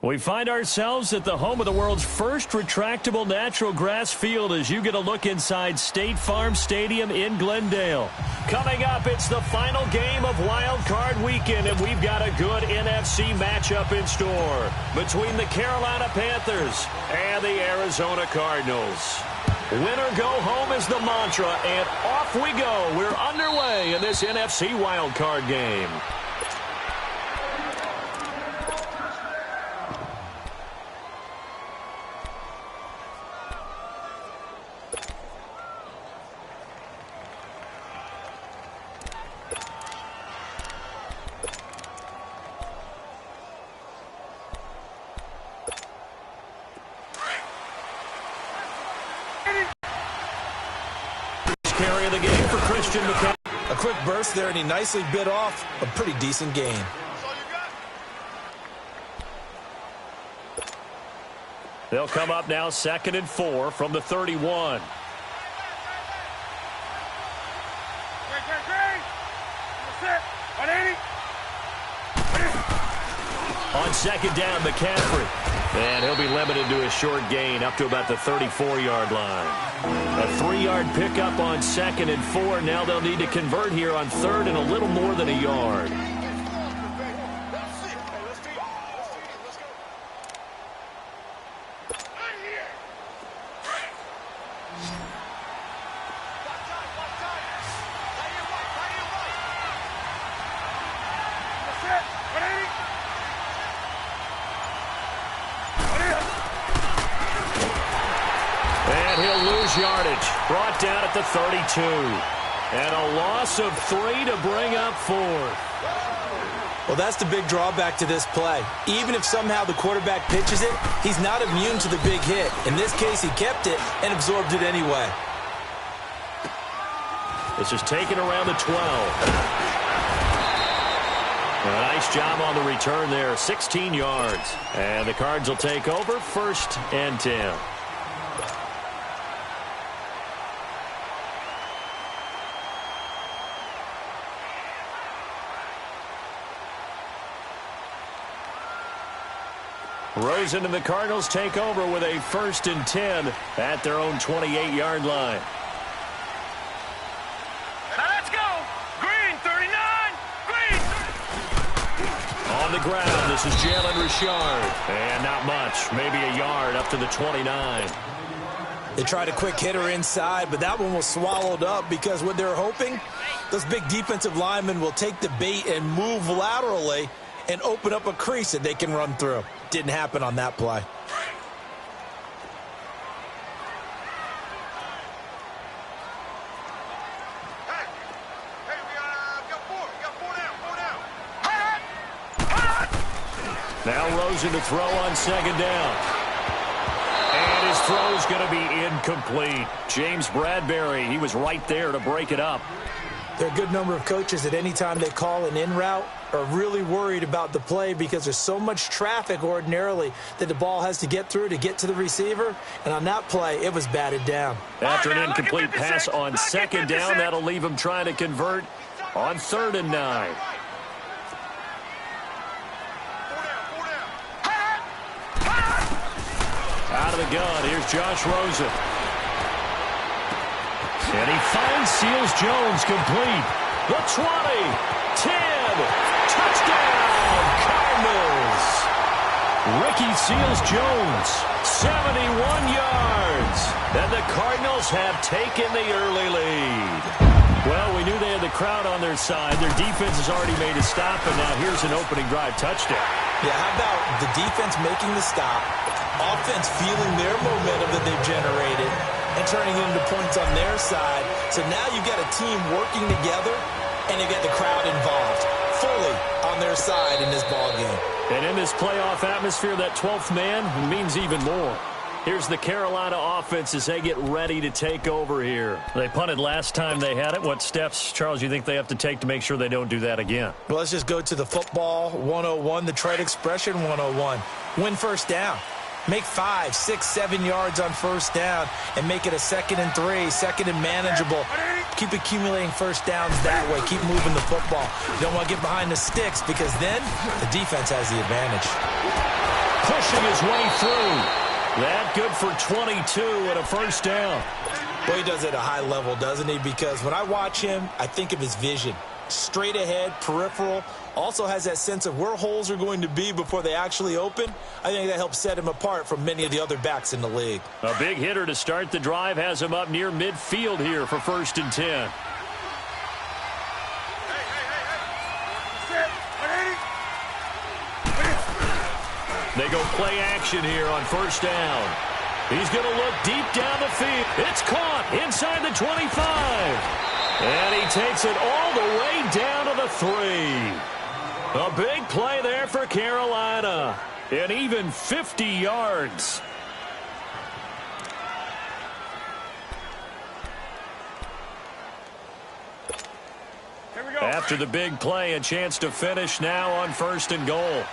We find ourselves at the home of the world's first retractable natural grass field as you get a look inside State Farm Stadium in Glendale. Coming up, it's the final game of Wild Card Weekend, and we've got a good NFC matchup in store between the Carolina Panthers and the Arizona Cardinals. Win or go home is the mantra, and off we go. We're underway in this NFC Wild Card game. Carry of the game for Christian McCaffrey. A quick burst there, and he nicely bit off a pretty decent gain. They'll come up now 2nd and 4 from the 31. On 2nd down, McCaffrey. And he'll be limited to a short gain up to about the 34-yard line. A 3-yard pickup on 2nd and 4. Now they'll need to convert here on 3rd and a little more than a yard. Brought down at the 32. And a loss of 3 to bring up 4th. Well, that's the big drawback to this play. Even if somehow the quarterback pitches it, he's not immune to the big hit. In this case, he kept it and absorbed it anyway. This is taken around the 12. A nice job on the return there, 16 yards. And the Cards will take over, 1st and 10. Rosen and the Cardinals take over with a 1st and 10 at their own 28-yard line. Now let's go. Green, 39. Green. On the ground, this is Jalen Richard. And not much, maybe a yard up to the 29. They tried a quick hitter inside, but that one was swallowed up because what they're hoping, those big defensive linemen will take the bait and move laterally and open up a crease that they can run through. Didn't happen on that play. Now Rosen to throw on 2nd down. And his throw's going to be incomplete. James Bradbury, he was right there to break it up. There are a good number of coaches that any time they call an in route are really worried about the play because there's so much traffic ordinarily that the ball has to get through to get to the receiver. And on that play, it was batted down. After an incomplete pass on 2nd down, that'll leave him trying to convert on 3rd and 9. Out of the gun, here's Josh Rosen. And he finds Seals-Jones complete. The 20, 10, touchdown, Cardinals. Ricky Seals-Jones, 71 yards. And the Cardinals have taken the early lead. Well, we knew they had the crowd on their side. Their defense has already made a stop, and now here's an opening drive touchdown. Yeah, how about the defense making the stop, offense feeling their momentum that they've generated, and turning it into points on their side. So now you've got a team working together, and they've got the crowd involved fully on their side in this ballgame. And in this playoff atmosphere, that 12th man means even more. Here's the Carolina offense as they get ready to take over here. They punted last time they had it. What steps, Charles, you think they have to take to make sure they don't do that again? Well, let's just go to the football 101, the trade expression 101. Win 1st down. Make 5, 6, 7 yards on 1st down and make it a 2nd and 3, 2nd and manageable. Keep accumulating 1st downs that way. Keep moving the football. You don't want to get behind the sticks because then the defense has the advantage. Pushing his way through. That good for 22 and a 1st down. Well, he does it at a high level, doesn't he? Because when I watch him, I think of his vision. Straight ahead, peripheral. Also has that sense of where holes are going to be before they actually open. I think that helps set him apart from many of the other backs in the league. A big hitter to start the drive has him up near midfield here for 1st and 10. They go play action here on 1st down. He's going to look deep down the field. It's caught inside the 25. And he takes it all the way down to the 3. A big play there for Carolina. And even 50 yards. Here we go. After the big play, a chance to finish now on 1st and goal.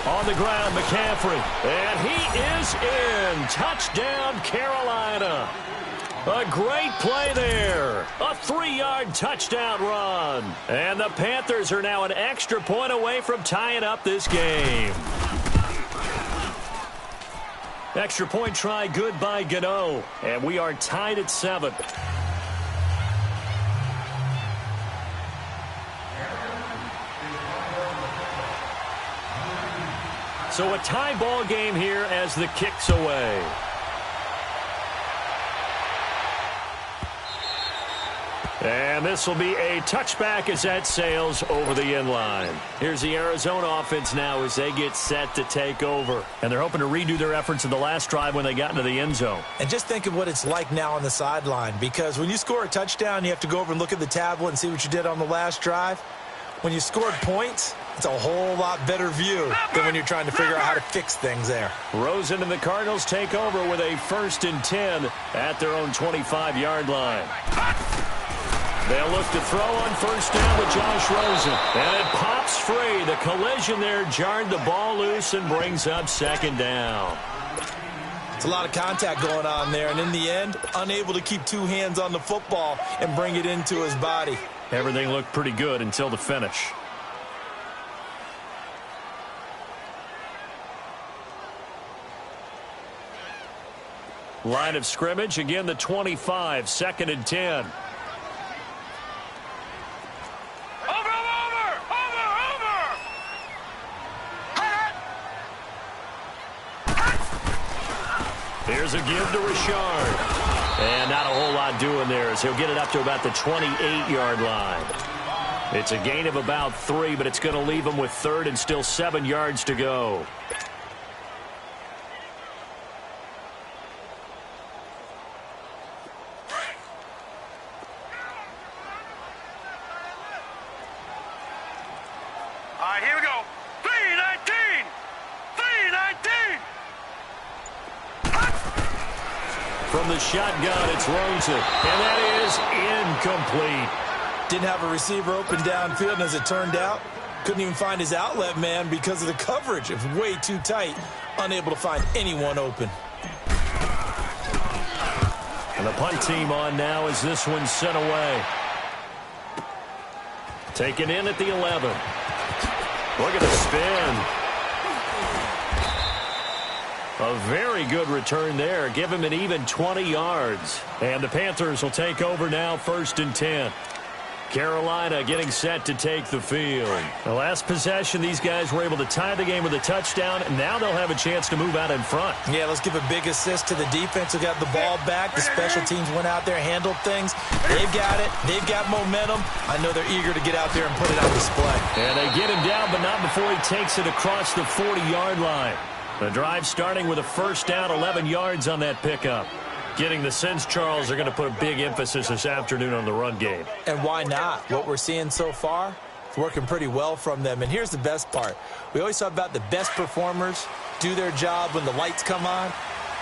On the ground, McCaffrey. And he is in. Touchdown, Carolina. A great play there. A 3-yard touchdown run. And the Panthers are now an extra point away from tying up this game. Extra point try good by Gano. And we are tied at 7. So a tie ball game here as the kick's away. And this will be a touchback as that sails over the end line. Here's the Arizona offense now as they get set to take over. And they're hoping to redo their efforts in the last drive when they got into the end zone. And just think of what it's like now on the sideline, because when you score a touchdown, you have to go over and look at the tablet and see what you did on the last drive. When you scored points, it's a whole lot better view than when you're trying to figure out how to fix things there. Rosen and the Cardinals take over with a 1st and 10 at their own 25-yard line. They'll look to throw on 1st down with Josh Rosen. And it pops free. The collision there jarred the ball loose and brings up 2nd down. It's a lot of contact going on there, and in the end, unable to keep 2 hands on the football and bring it into his body. Everything looked pretty good until the finish. Line of scrimmage, again the 25, 2nd and 10. Here's a give to Richard. And not a whole lot doing there as he'll get it up to about the 28-yard line. It's a gain of about 3, but it's going to leave him with 3rd and still 7 yards to go. All right, here we go. 3-19. 3-19. From the shotgun, it's Rosen, and that is incomplete. Didn't have a receiver open downfield, and as it turned out, couldn't even find his outlet man because of the coverage. It was way too tight, unable to find anyone open. And the punt team on now as this one's sent away. Taken in at the 11. Look at the spin. A very good return there. Give him an even 20 yards. And the Panthers will take over now, 1st and 10. Carolina getting set to take the field. The last possession, these guys were able to tie the game with a touchdown, and now they'll have a chance to move out in front. Yeah, let's give a big assist to the defense who got the ball back. The special teams went out there, handled things. They've got it. They've got momentum. I know they're eager to get out there and put it on display. And they get him down, but not before he takes it across the 40-yard line. The drive starting with a 1st down, 11 yards on that pickup. Getting the sense, Charles, are going to put a big emphasis this afternoon on the run game. And why not? What we're seeing so far, it's working pretty well from them. And here's the best part. We always talk about the best performers do their job when the lights come on.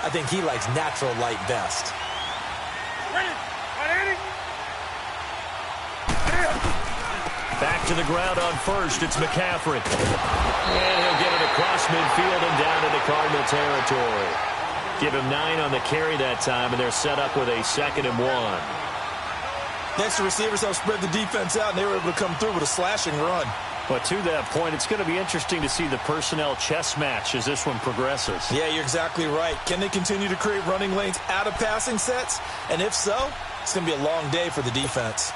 I think he likes natural light best. Back to the ground on 1st. It's McCaffrey. And he'll get it across midfield and down into Cardinal territory. Give him 9 on the carry that time, and they're set up with a 2nd and 1. Next, the receivers help spread the defense out, and they were able to come through with a slashing run. But to that point, it's going to be interesting to see the personnel chess match as this one progresses. Yeah, you're exactly right. Can they continue to create running lanes out of passing sets? And if so, it's going to be a long day for the defense.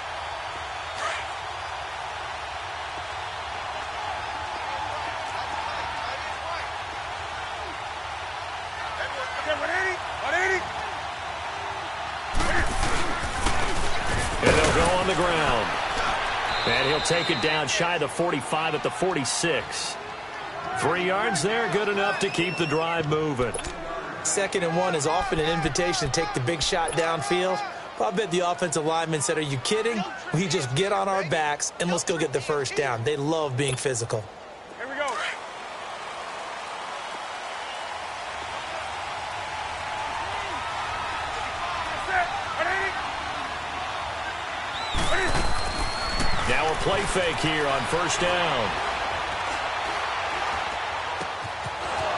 And they'll go on the ground. And he'll take it down shy of the 45 at the 46. 3 yards there, good enough to keep the drive moving. 2nd and 1 is often an invitation to take the big shot downfield. Well, I bet the offensive lineman said, are you kidding? We just get on our backs and let's go get the 1st down. They love being physical. Here we go. Now a play fake here on 1st down.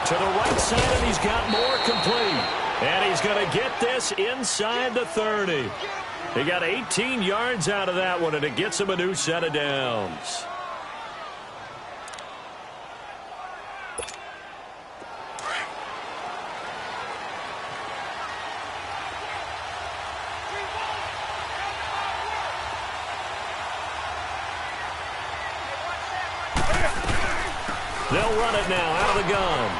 To the right side, and he's got more complete. And he's going to get this inside the 30. He got 18 yards out of that one, and it gets him a new set of downs. They'll run it now out of the gun.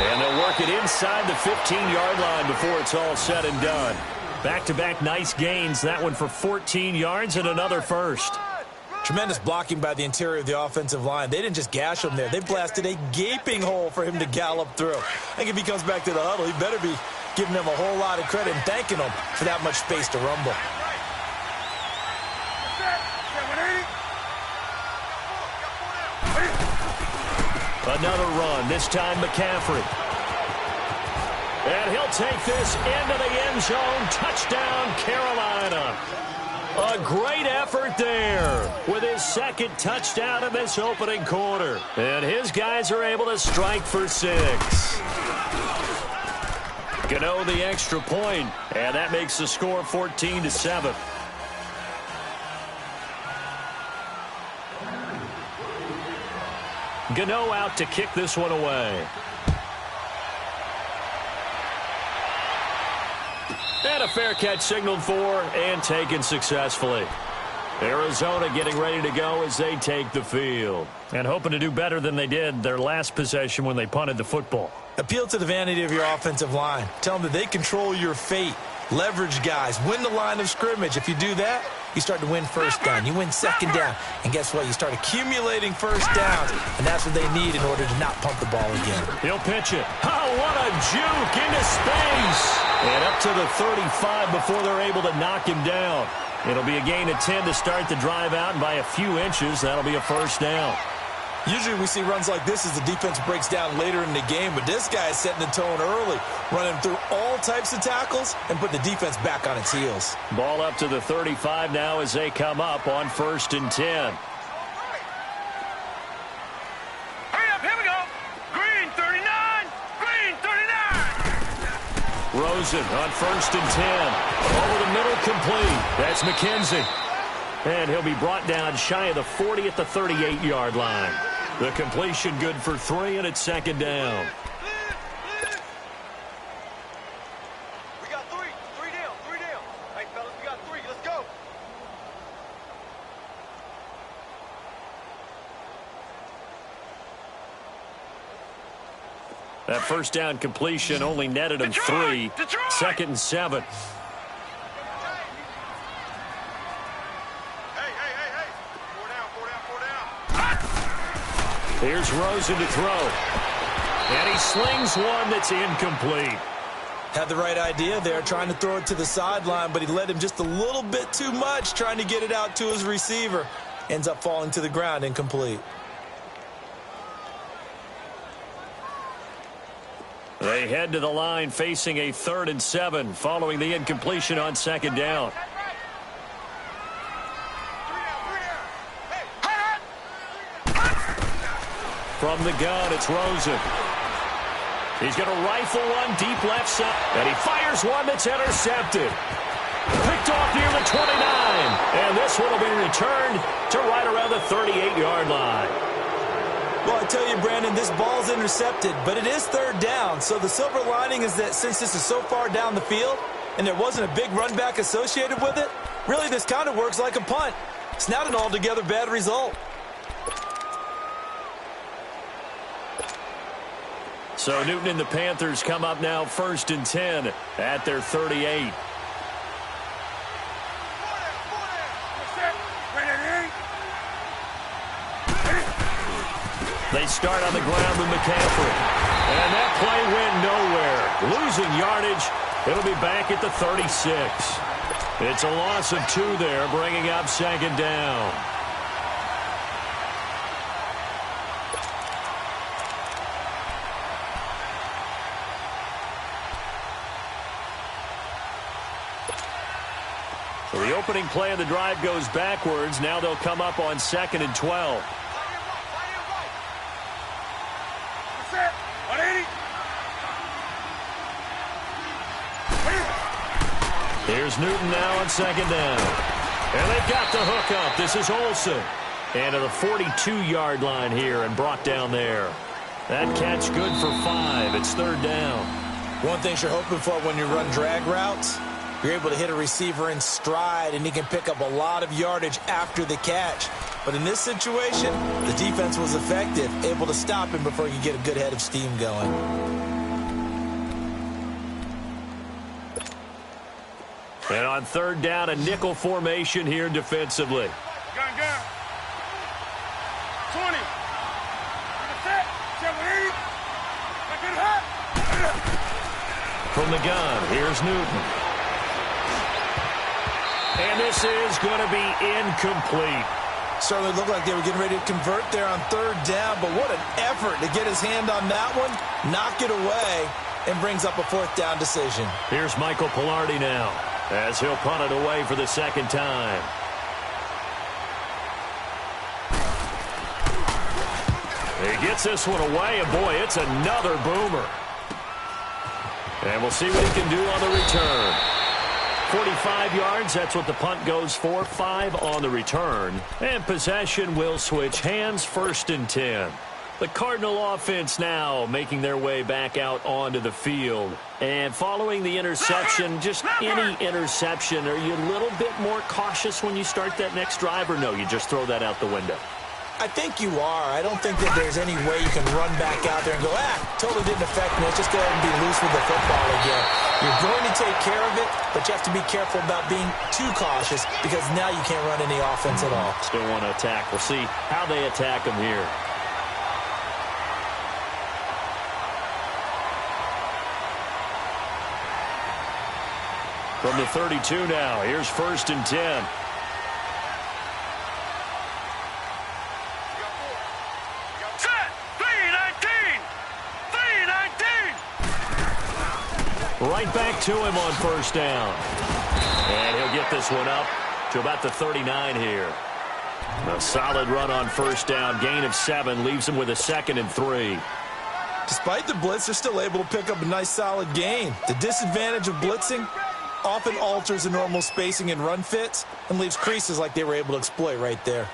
And they'll work it inside the 15-yard line before it's all said and done. Back-to-back nice gains. That one for 14 yards and another first. Tremendous blocking by the interior of the offensive line. They didn't just gash him there. They blasted a gaping hole for him to gallop through. I think if he comes back to the huddle, he better be giving them a whole lot of credit and thanking them for that much space to rumble. Another run, this time McCaffrey. And he'll take this into the end zone. Touchdown, Carolina. A great effort there with his second touchdown in this opening quarter. And his guys are able to strike for 6. Gano the extra point, and that makes the score 14-7. Gano out to kick this one away. And a fair catch signaled for and taken successfully. Arizona getting ready to go as they take the field. And hoping to do better than they did their last possession when they punted the football. Appeal to the vanity of your offensive line. Tell them that they control your fate. Leverage guys. Win the line of scrimmage. If you do that, you start to win first down. You win second down. And guess what? You start accumulating first downs. And that's what they need in order to not pump the ball again. He'll pitch it. Oh, what a juke into space. And up to the 35 before they're able to knock him down. It'll be a gain of 10 to start the drive out, and by a few inches, that'll be a first down. Usually we see runs like this as the defense breaks down later in the game, but this guy is setting the tone early, running through all types of tackles and put the defense back on its heels. Ball up to the 35 now as they come up on 1st and 10. Hurry up, here we go. Green 39, green 39. Rosen on 1st and 10. Over the middle, complete. That's McKenzie. And he'll be brought down shy of the 40 at the 38-yard line. The completion good for 3, and it's 2nd down. We got 3 down. Hey, fellas, we got 3. Let's go. That first down completion only netted him 3. Detroit! 2nd and 7. Here's Rosen to throw. And he slings one that's incomplete. Had the right idea there, trying to throw it to the sideline, but he led him just a little bit too much, trying to get it out to his receiver. Ends up falling to the ground, incomplete. They head to the line facing a 3rd and 7 following the incompletion on 2nd down. From the gun, it's Rosen. He's going to rifle one deep left side, and he fires one that's intercepted. Picked off near the 29, and this one will be returned to right around the 38-yard line. Well, I tell you, Brandon, this ball's intercepted, but it is 3rd down. So the silver lining is that since this is so far down the field and there wasn't a big run back associated with it, really this kind of works like a punt. It's not an altogether bad result. So Newton and the Panthers come up now 1st and 10 at their 38. They start on the ground with McCaffrey. And that play went nowhere. Losing yardage. It'll be back at the 36. It's a loss of 2 there, bringing up 2nd down. So the opening play of the drive goes backwards. Now they'll come up on 2nd and 12. Here's Newton now on 2nd down. And they've got the hook up. This is Olsen. And to the 42-yard line here and brought down there. That catch good for 5. It's 3rd down. One thing you're hoping for when you run drag routes, you're able to hit a receiver in stride, and he can pick up a lot of yardage after the catch. But in this situation, the defense was effective, able to stop him before he could get a good head of steam going. And on third down, a nickel formation here defensively. Gun. 20. Set. From the gun, here's Newton. And this is going to be incomplete. Certainly looked like they were getting ready to convert there on third down, but what an effort to get his hand on that one, knock it away, and brings up a fourth down decision. Here's Michael Pilardi now, as he'll punt it away for the second time. He gets this one away, and boy, it's another boomer. And we'll see what he can do on the return. 45 yards, that's what the punt goes for. 5 on the return. And possession will switch hands, 1st and 10. The Cardinal offense now making their way back out onto the field. And following the interception, just any interception, are you a little bit more cautious when you start that next drive, or no, you just throw that out the window? I think you are. I don't think that there's any way you can run back out there and go, totally didn't affect me. Let's just go ahead and be loose with the football again. You're going to take care of it, but you have to be careful about being too cautious because now you can't run any offense at all. Still want to attack. We'll see how they attack them here. From the 32 now, here's 1st and 10. Right back to him on 1st down. And he'll get this one up to about the 39 here. A solid run on 1st down. Gain of 7 leaves him with a 2nd and 3. Despite the blitz, they're still able to pick up a nice solid gain. The disadvantage of blitzing often alters the normal spacing and run fits and leaves creases like they were able to exploit right there.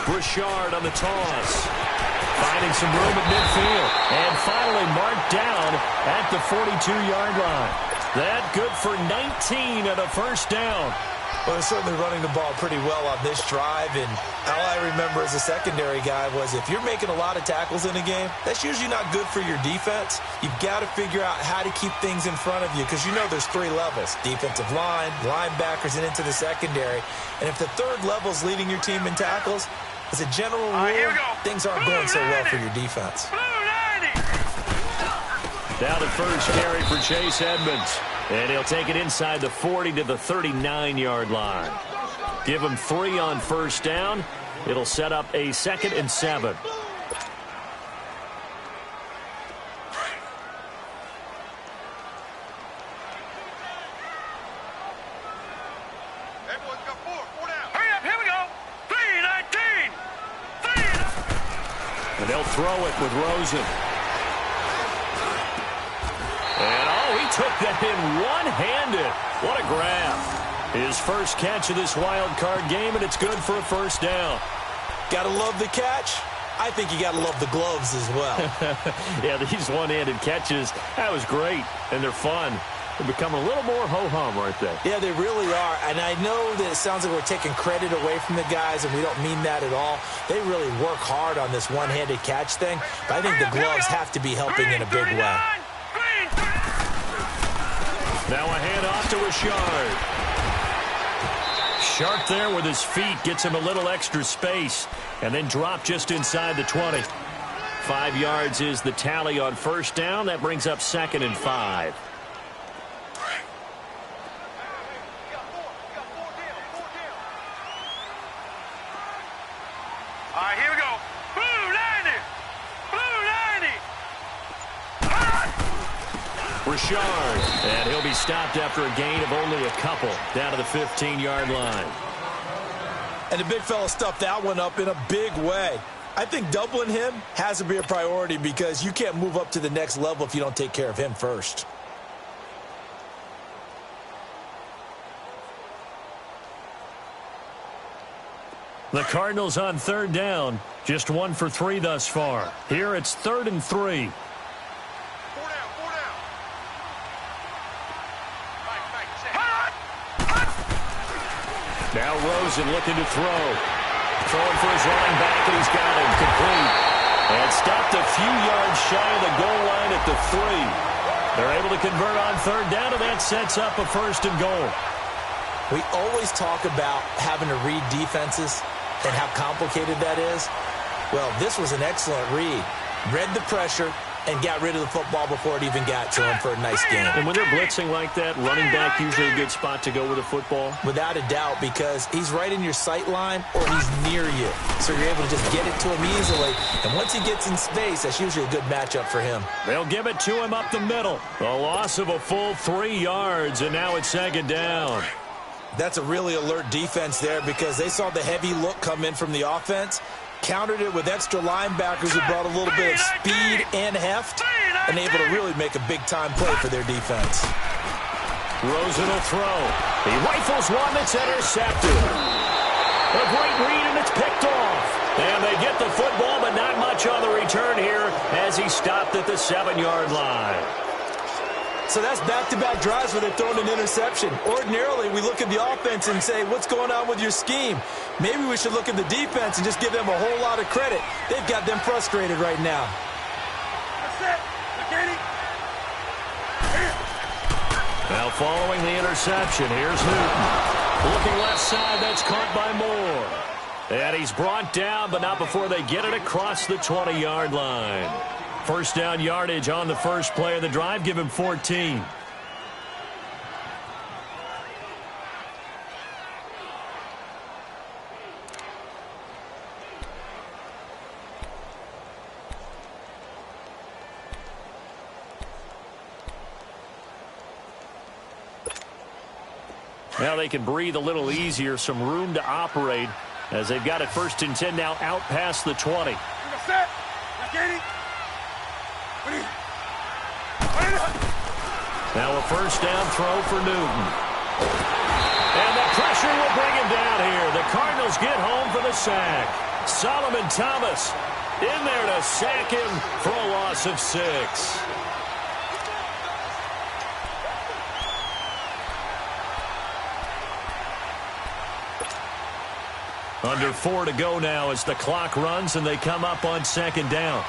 Richard on the toss. Finding some room at midfield. And finally marked down at the 42-yard line. That good for 19 at a 1st down. Well, they're certainly running the ball pretty well on this drive, and all I remember as a secondary guy was if you're making a lot of tackles in a game, that's usually not good for your defense. You've got to figure out how to keep things in front of you because you know there's 3 levels, defensive line, linebackers, and into the secondary. And if the 3rd level is leading your team in tackles, as a general rule, things aren't going so well for your defense. Now the first carry for Chase Edmonds. And he'll take it inside the 40 to the 39-yard line. Give him 3 on 1st down. It'll set up a 2nd and 7. And they'll throw it with Rosen. And, he took that in one-handed. What a grab. His first catch of this wild card game, and it's good for a 1st down. Got to love the catch. I think you got to love the gloves as well. Yeah, these one-handed catches, that was great, and they're fun. They become a little more ho-hum, aren't they? Yeah, they really are. And I know that it sounds like we're taking credit away from the guys, and we don't mean that at all. They really work hard on this one-handed catch thing, but I think the gloves have to be helping in a big way. Now a handoff to Richard. Sharp there with his feet, gets him a little extra space, and then drop just inside the 20. 5 yards is the tally on 1st down. That brings up 2nd and 5. All right, here we go. Blue 90. Blue 90. Richard, and he'll be stopped after a gain of only a couple down to the 15-yard line. And the big fella stuffed that one up in a big way. I think doubling him has to be a priority because you can't move up to the next level if you don't take care of him first. The Cardinals on 3rd down, just 1 for 3 thus far. Here it's 3rd and 3. 4 down, 4 down. Rosen looking to throw. Throwing for his running back, and he's got him complete. And stopped a few yards shy of the goal line at the 3. They're able to convert on third down, and that sets up a first and goal. We always talk about having to read defenses and how complicated that is. Well, this was an excellent read. Read the pressure and got rid of the football before it even got to him for a nice game. And when they're blitzing like that, running back usually a good spot to go with the football? Without a doubt, because he's right in your sight line or he's near you. So you're able to just get it to him easily. And once he gets in space, that's usually a good matchup for him. They'll give it to him up the middle. A loss of a full 3 yards, and now it's second down. That's a really alert defense there because they saw the heavy look come in from the offense, countered it with extra linebackers who brought a little bit of speed and heft, and able to really make a big-time play for their defense. Rosen will throw. He rifles one that's intercepted. A great read, and it's picked off. And they get the football, but not much on the return here as he stopped at the 7-yard line. So that's back-to-back drives where they're throwing an interception. Ordinarily, we look at the offense and say, what's going on with your scheme? Maybe we should look at the defense and just give them a whole lot of credit. They've got them frustrated right now. Now following the interception, here's Newton. Looking left side, that's caught by Moore. And he's brought down, but not before they get it across the 20-yard line. First down yardage on the first play of the drive. Give him 14. Now they can breathe a little easier, some room to operate as they've got it first and 10 now out past the 20. Now a first down throw for Newton. And the pressure will bring him down here. The Cardinals get home for the sack. Solomon Thomas in there to sack him for a loss of 6. Under 4 to go now as the clock runs and they come up on second down.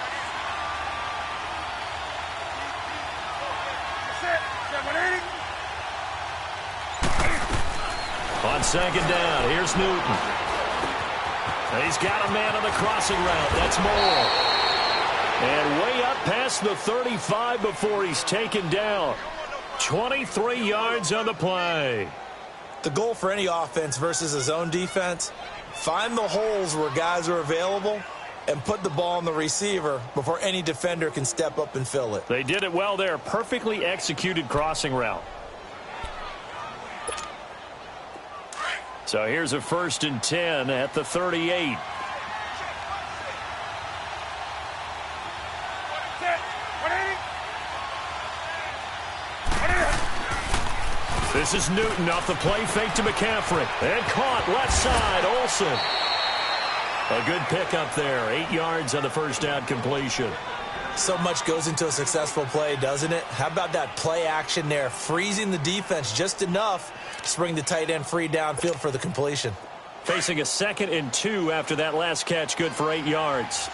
On second down, here's Newton. He's got a man on the crossing route. That's Moore. And way up past the 35 before he's taken down. 23 yards on the play. The goal for any offense versus a zone defense, find the holes where guys are available and put the ball on the receiver before any defender can step up and fill it. They did it well there. Perfectly executed crossing route. So here's a first and 10 at the 38. This is Newton off the play fake to McCaffrey. And caught left side, Olsen. A good pickup there. 8 yards on the first down completion. So much goes into a successful play, doesn't it? How about that play action there? Freezing the defense just enough to bring the tight end free downfield for the completion. Facing a 2nd and 2 after that last catch, good for 8 yards.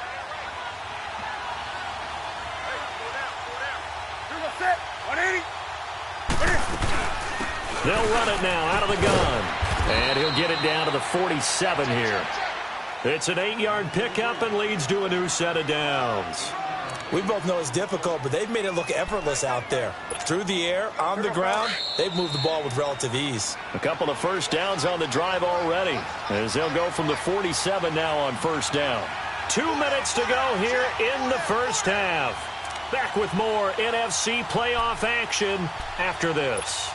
They'll run it now out of the gun. And he'll get it down to the 47 here. It's an 8-yard pickup and leads to a new set of downs. We both know it's difficult, but they've made it look effortless out there. Through the air, on the ground, they've moved the ball with relative ease. A couple of first downs on the drive already, as they'll go from the 47 now on first down. 2 minutes to go here in the first half. Back with more NFC playoff action after this.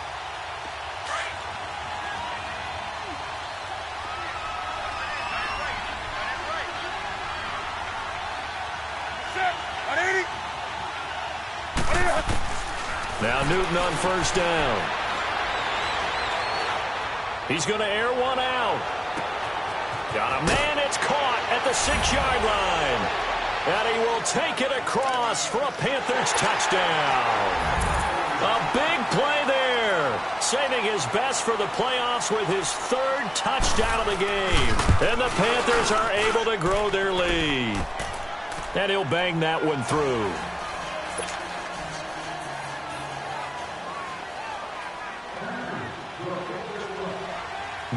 Now Newton on first down. He's going to air one out. Got a man, it's caught at the 6-yard line. And he will take it across for a Panthers touchdown. A big play there. saving his best for the playoffs with his third touchdown of the game. And the Panthers are able to grow their lead. And he'll bang that one through.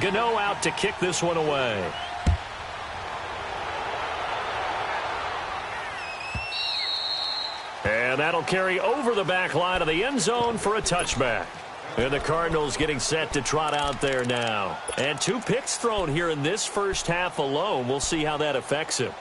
Gano out to kick this one away. And that'll carry over the back line of the end zone for a touchback. And the Cardinals getting set to trot out there now. And 2 picks thrown here in this first half alone. We'll see how that affects him.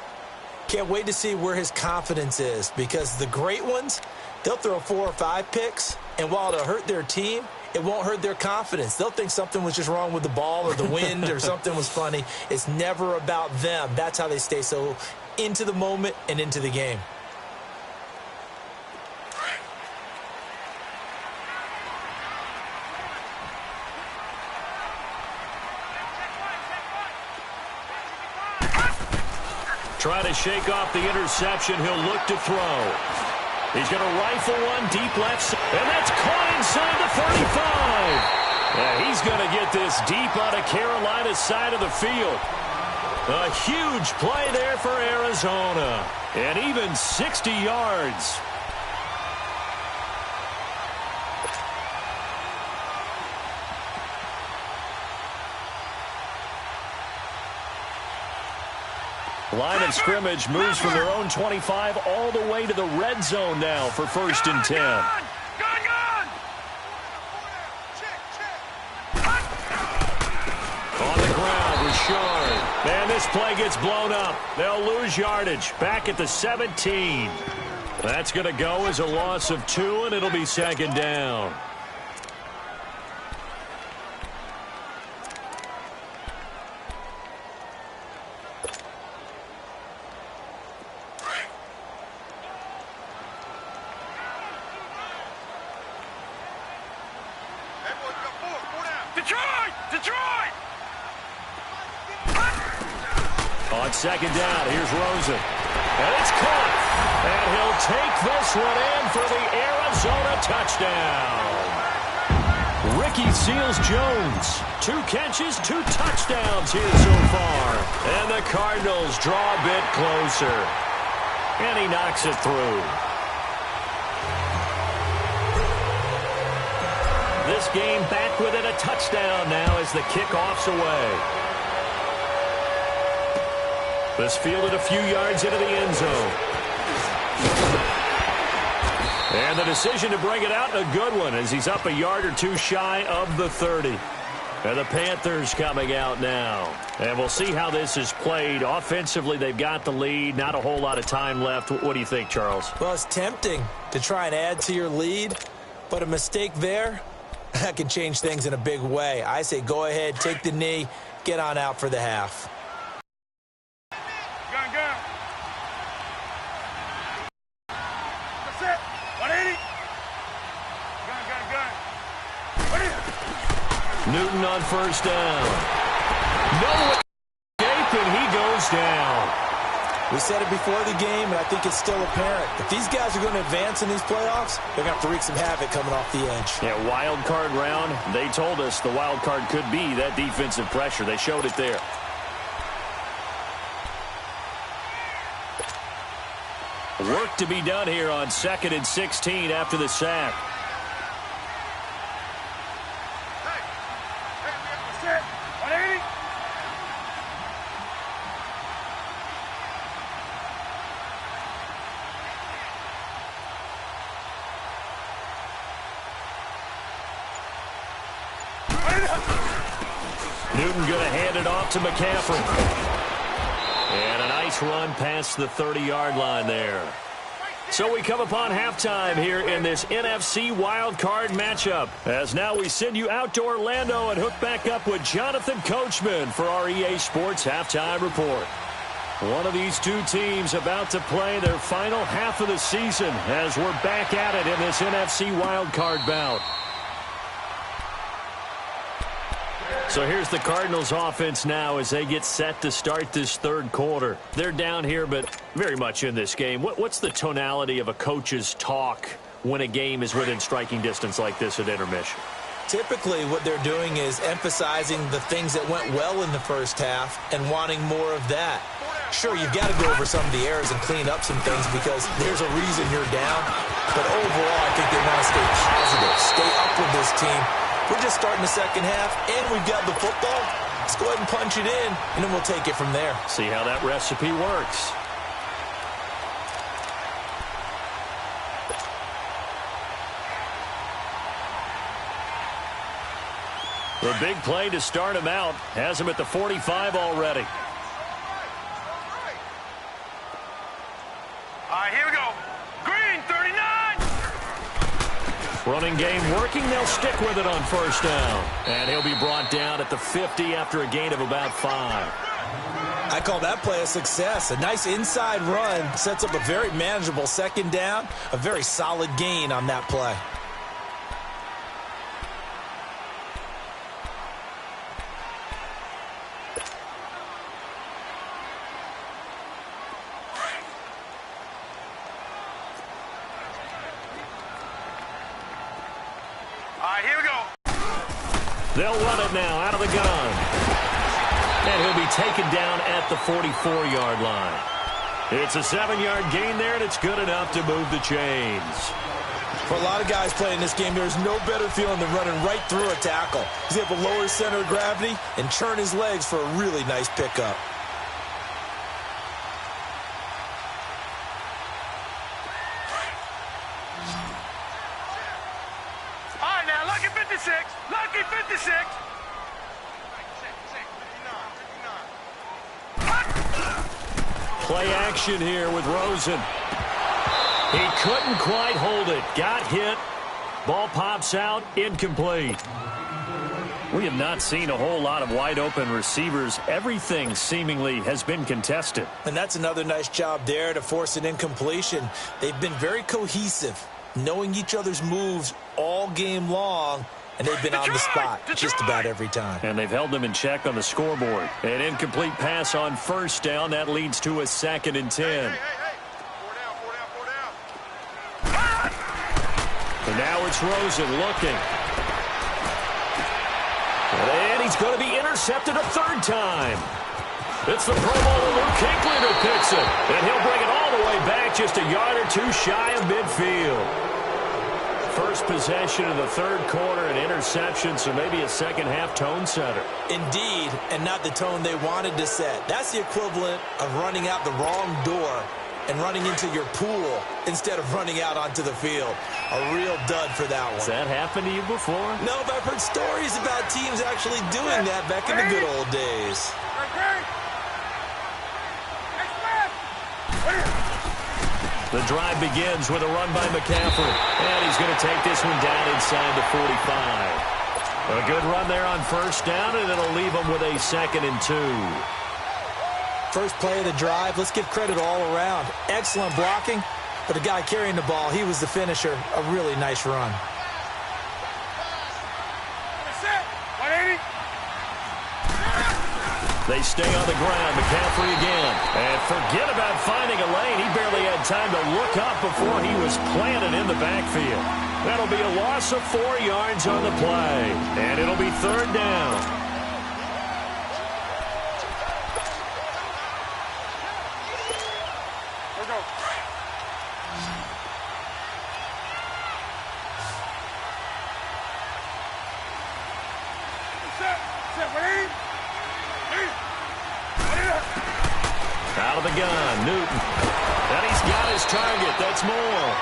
Can't wait to see where his confidence is, because the great ones, they'll throw 4 or 5 picks, and while it'll hurt their team, it won't hurt their confidence. They'll think something was just wrong with the ball or the wind or something was funny. It's never about them. That's how they stay so into the moment and into the game. Try to shake off the interception. He'll look to throw. He's going to rifle one deep left side. And that's caught inside the 35. Yeah, he's going to get this deep on a Carolina side of the field. A huge play there for Arizona. And even 60 yards. Line of scrimmage moves from their own 25 all the way to the red zone now for 1st and 10. On the ground, Richard. And this play gets blown up. They'll lose yardage. Back at the 17. That's going to go as a loss of 2, and it'll be 2nd down. On 2nd down, here's Rosen. And it's caught. And he'll take this one in for the Arizona touchdown. Ricky Seals-Jones. 2 catches, 2 touchdowns here so far. And the Cardinals draw a bit closer. And he knocks it through. This game back within a touchdown now as the kickoff's away. This fielded a few yards into the end zone. And the decision to bring it out, a good one, as he's up a yard or 2 shy of the 30. And the Panthers coming out now. And we'll see how this is played. Offensively, they've got the lead. Not a whole lot of time left. What do you think, Charles? Well, it's tempting to try and add to your lead, but a mistake there, that can change things in a big way. I say go ahead, take the knee, get on out for the half. Newton on 1st down. No escape, and he goes down. We said it before the game, and I think it's still apparent. If these guys are going to advance in these playoffs, they're going to have to wreak some havoc coming off the edge. Yeah, wild card round. They told us the wild card could be that defensive pressure. They showed it there. Work to be done here on 2nd and 16 after the sack. Newton going to hand it off to McCaffrey. And a nice run past the 30-yard line there. So we come upon halftime here in this NFC Wildcard matchup. As now we send you out to Orlando and hook back up with Jonathan Coachman for our EA Sports Halftime Report. One of these 2 teams about to play their final half of the season as we're back at it in this NFC Wildcard bout. So here's the Cardinals offense now as they get set to start this 3rd quarter. They're down here, but very much in this game. What's the tonality of a coach's talk when a game is within striking distance like this at intermission? Typically, what they're doing is emphasizing the things that went well in the first half and wanting more of that. Sure, you've got to go over some of the errors and clean up some things because there's a reason you're down. But overall, I think they want to stay positive, stay up with this team. We're just starting the second half, and we've got the football. Let's go ahead and punch it in, and then we'll take it from there. See how that recipe works. The big play to start him out has him at the 45 already. All right, here we go. Green, 39. Running game working. They'll stick with it on first down. And he'll be brought down at the 50 after a gain of about 5. I call that play a success. A nice inside run sets up a very manageable second down. A very solid gain on that play. They'll run it now out of the gun. And he'll be taken down at the 44-yard line. It's a 7-yard gain there, and it's good enough to move the chains. For a lot of guys playing this game, there's no better feeling than running right through a tackle. He's able to lower his center of gravity and turn his legs for a really nice pickup. Lucky 56. Play action here with Rosen. He couldn't quite hold it. Got hit. Ball pops out. Incomplete. We have not seen a whole lot of wide open receivers. Everything seemingly has been contested. And that's another nice job there to force an incompletion. They've been very cohesive, knowing each other's moves all game long. And they've been on the spot just about every time. And they've held them in check on the scoreboard. An incomplete pass on first down. That leads to a 2nd and 10. Hey. 4 down. And now it's Rosen looking. And he's going to be intercepted a 3rd time. It's the Pro Bowler Luke Kuechly who picks it. And he'll bring it all the way back just a yard or 2 shy of midfield. First possession of the 3rd quarter, an interception, so maybe a second-half tone setter. Indeed, and not the tone they wanted to set. That's the equivalent of running out the wrong door and running into your pool instead of running out onto the field. A real dud for that one. Has that happened to you before? No, but I've heard stories about teams actually doing that back in the good old days. The drive begins with a run by McCaffrey. And he's going to take this one down inside the 45. A good run there on first down, and it'll leave him with a 2nd and 2. First play of the drive, let's give credit all around. Excellent blocking, but the guy carrying the ball, he was the finisher. A really nice run. They stay on the ground. McCaffrey again. And forget about finding a lane. He barely had time to look up before he was planted in the backfield. That'll be a loss of 4 yards on the play. And it'll be 3rd down. Let's go. Out of the gun, Newton. And he's got his target. That's more.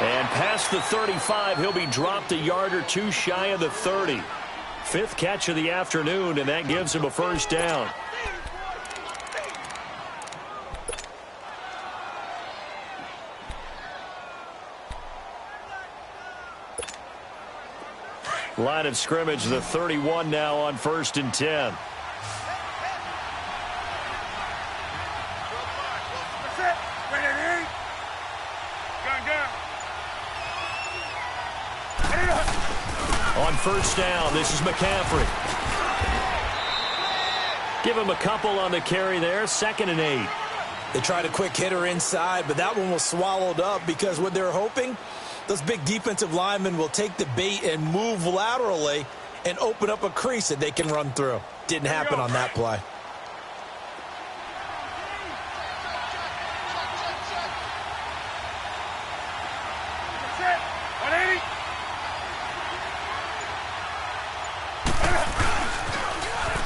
And past the 35, he'll be dropped a yard or 2 shy of the 30. 5th catch of the afternoon, and that gives him a first down. Line of scrimmage, the 31 now on 1st and 10. On first down, this is McCaffrey. Give him a couple on the carry there, 2nd and 8. They tried a quick hitter inside, but that one was swallowed up because what they're hoping Those big defensive linemen will take the bait and move laterally and open up a crease that they can run through. Didn't happen on that play.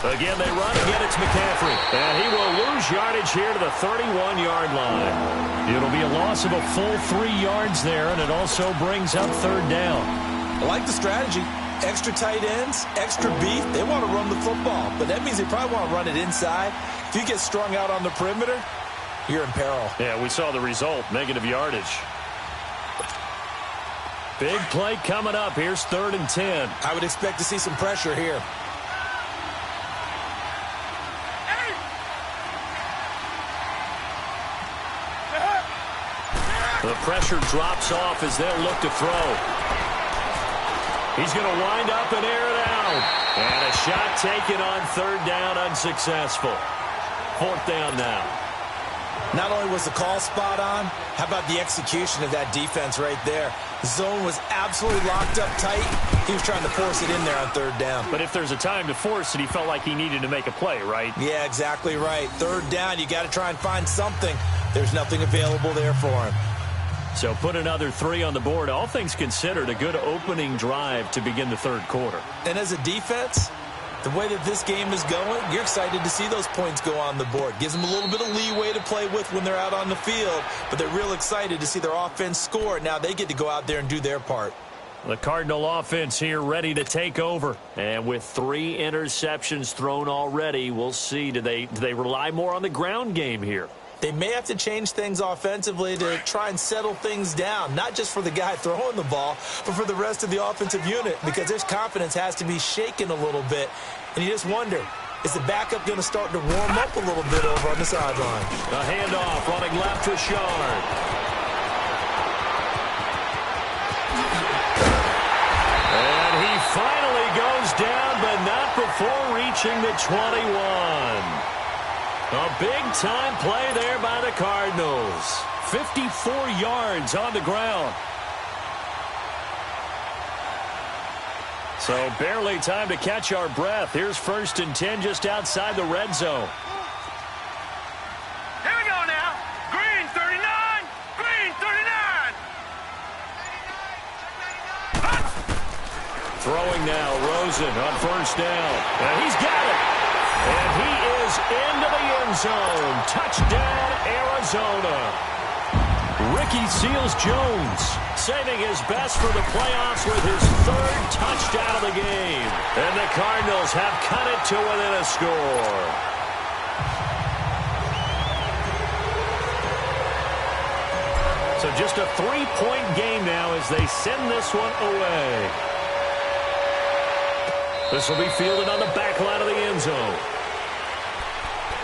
Again, they run. Again, it's McCaffrey. And he will lose yardage here to the 31-yard line. It'll be a loss of a full 3 yards there, and it also brings up third down. I like the strategy. Extra tight ends, extra beef. They want to run the football, but that means they probably want to run it inside. If you get strung out on the perimeter, you're in peril. Yeah, we saw the result, negative yardage. Big play coming up. Here's 3rd and 10. I would expect to see some pressure here. The pressure drops off as they'll look to throw. He's going to wind up and air it out. And a shot taken on 3rd down, unsuccessful. 4th down now. Not only was the call spot on, how about the execution of that defense right there? Zone was absolutely locked up tight. He was trying to force it in there on 3rd down. But if there's a time to force it, he felt like he needed to make a play, right? Yeah, exactly right. 3rd down, you got to try and find something. There's nothing available there for him. So put another 3 on the board. All things considered, a good opening drive to begin the 3rd quarter. And as a defense, the way that this game is going, you're excited to see those points go on the board. Gives them a little bit of leeway to play with when they're out on the field, but they're real excited to see their offense score. Now they get to go out there and do their part. The Cardinal offense here ready to take over. And with 3 interceptions thrown already, we'll see. Do they rely more on the ground game here? They may have to change things offensively to try and settle things down, not just for the guy throwing the ball, but for the rest of the offensive unit, because their confidence has to be shaken a little bit. And you just wonder, is the backup going to start to warm up a little bit over on the sideline? A handoff running left to Shard. And he finally goes down, but not before reaching the 21. A big-time play there by the Cardinals. 54 yards on the ground. So barely time to catch our breath. Here's 1st and 10 just outside the red zone. Here we go now. Green 39. Green 39. Throwing now, Rosen on 1st down. And he's got it. And he is into the end zone. Touchdown, Arizona. Ricky Seals-Jones saving his best for the playoffs with his 3rd touchdown of the game. And the Cardinals have cut it to within a score. So just a 3-point game now as they send this one away. This will be fielded on the back line of the end zone.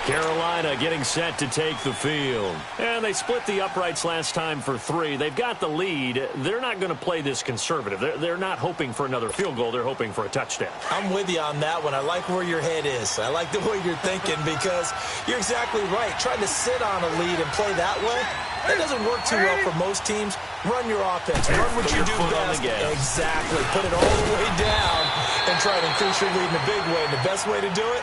Carolina getting set to take the field. And they split the uprights last time for 3. They've got the lead. They're not going to play this conservative. They're not hoping for another field goal. They're hoping for a touchdown. I'm with you on that one. I like where your head is. I like the way you're thinking because you're exactly right. Trying to sit on a lead and play that way, that doesn't work too well for most teams. Run your offense. Run what you do best. Exactly. Put it all the way down and try to increase your lead in a big way. And the best way to do it,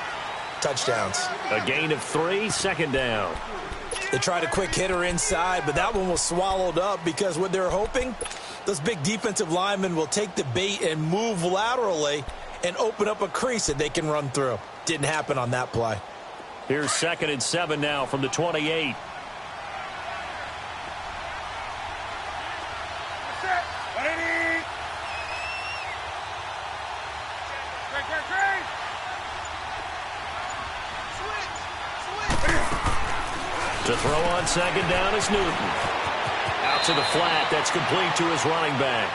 touchdowns. A gain of 3, 2nd down. They tried a quick hitter inside, but that one was swallowed up because what they're hoping, those big defensive linemen will take the bait and move laterally and open up a crease that they can run through. Didn't happen on that play. Here's 2nd and 7 now from the 28. To throw on 2nd down is Newton. Out to the flat. That's complete to his running back.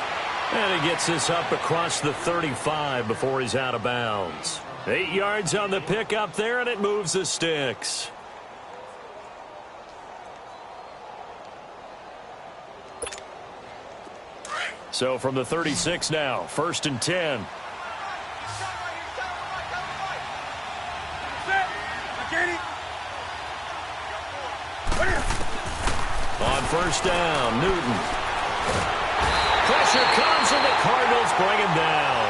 And he gets this up across the 35 before he's out of bounds. 8 yards on the pickup there, and it moves the sticks. So from the 36 now, 1st and 10. On 1st down, Newton. Pressure comes, and the Cardinals bring him down.